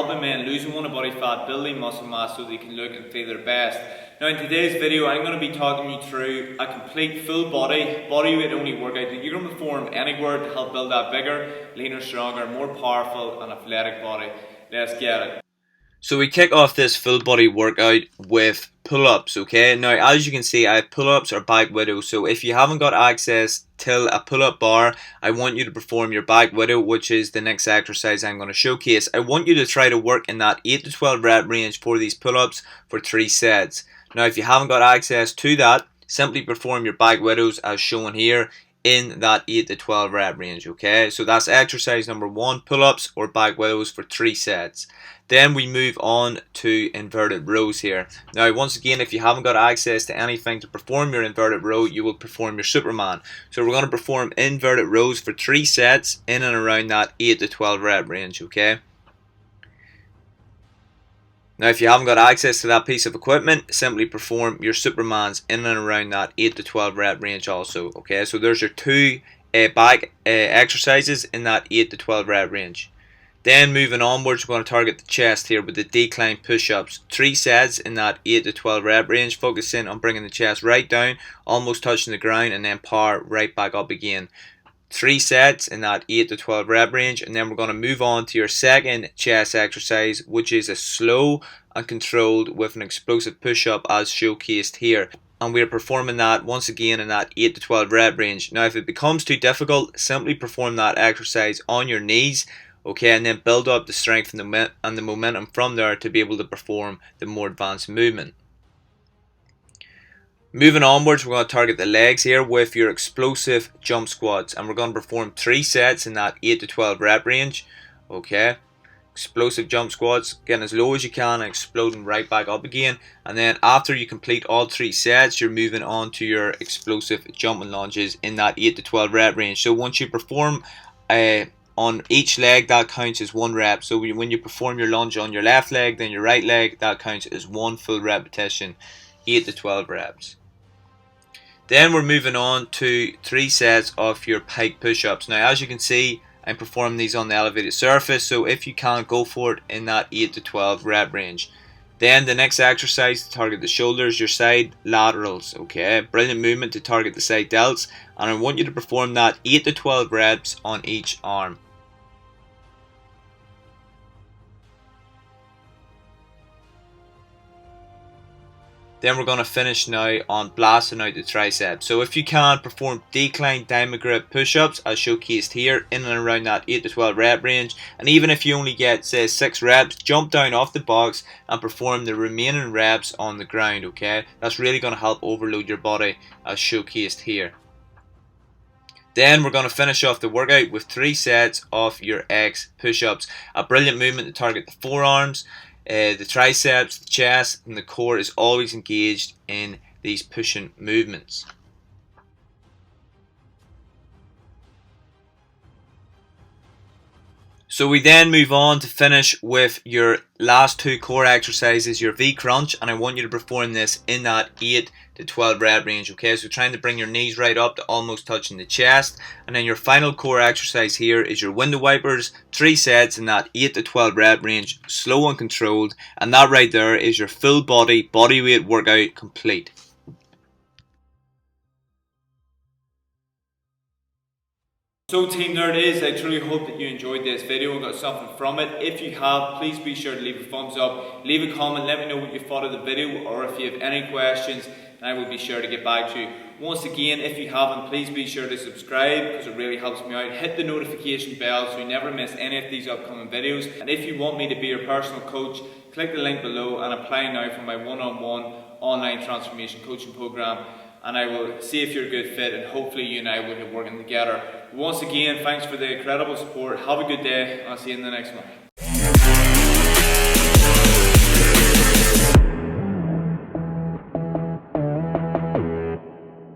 helping men losing want body fat, building muscle mass so they can look and feel their best. Now in today's video I'm going to be talking you through a complete full body, bodyweight only workout that you're going to perform anywhere to help build that bigger, leaner, stronger, more powerful and athletic body. Let's get it. So we kick off this full body workout with pull-ups, okay? Now as you can see, I have pull-ups or back widow. So if you haven't got access to a pull-up bar, I want you to perform your back widow, which is the next exercise I'm going to showcase. I want you to try to work in that 8 to 12 rep range for these pull-ups for 3 sets. Now if you haven't got access to that, simply perform your back widows as shown here in that 8 to 12 rep range, okay? So that's exercise number 1, pull-ups or back widows for 3 sets. Then we move on to inverted rows here. Now once again, if you haven't got access to anything to perform your inverted row, you will perform your Superman. So we're going to perform inverted rows for 3 sets in and around that 8 to 12 rep range, okay? Now if you haven't got access to that piece of equipment, simply perform your Supermans in and around that 8 to 12 rep range also, okay? So there's your 2 back exercises in that 8 to 12 rep range. Then moving onwards, we're going to target the chest here with the decline push-ups. 3 sets in that 8 to 12 rep range, focusing on bringing the chest right down, almost touching the ground, and then power right back up again. 3 sets in that 8 to 12 rep range, and then we're going to move on to your second chest exercise, which is a slow and controlled with an explosive push-up as showcased here. And we're performing that once again in that 8 to 12 rep range. Now if it becomes too difficult, simply perform that exercise on your knees, okay, and then build up the strength and the momentum from there to be able to perform the more advanced movement. Moving onwards, we're going to target the legs here with your explosive jump squats, and we're going to perform 3 sets in that 8 to 12 rep range, okay. Explosive jump squats, getting as low as you can and exploding right back up again. And then after you complete all 3 sets, you're moving on to your explosive jumping lunges in that 8 to 12 rep range. So once you perform on each leg, that counts as 1 rep. So when you perform your lunge on your left leg, then your right leg, that counts as 1 full repetition, 8 to 12 reps. Then we're moving on to 3 sets of your pike push-ups. Now as you can see, I'm performing these on the elevated surface, so if you can't, go for it in that 8 to 12 rep range. Then the next exercise to target the shoulders, your side laterals, okay? Brilliant movement to target the side delts, and I want you to perform that 8 to 12 reps on each arm. Then we're going to finish now on blasting out the triceps. So if you can, perform decline diamond grip push-ups as showcased here in and around that 8 to 12 rep range. And even if you only get say 6 reps, jump down off the box and perform the remaining reps on the ground, okay? That's really going to help overload your body as showcased here. Then we're going to finish off the workout with 3 sets of your X push-ups. A brilliant movement to target the forearms, the triceps, the chest, and the core is always engaged in these pushing movements. So we then move on to finish with your last 2 core exercises, your V crunch, and I want you to perform this in that 8 to 12 rep range, okay? So trying to bring your knees right up to almost touching the chest. And then your final core exercise here is your window wipers, 3 sets in that 8 to 12 rep range, slow and controlled, and that right there is your full body bodyweight workout complete. So team, there it is. I truly hope that you enjoyed this video and got something from it. If you have, please be sure to leave a thumbs up, leave a comment, let me know what you thought of the video, or if you have any questions, and I will be sure to get back to you. Once again, if you haven't, please be sure to subscribe because it really helps me out. Hit the notification bell so you never miss any of these upcoming videos. And if you want me to be your personal coach, click the link below and apply now for my one-on-one online transformation coaching program. And I will see if you're a good fit, and hopefully you and I will be working together. Once again, thanks for the incredible support. Have a good day, and I'll see you in the next one.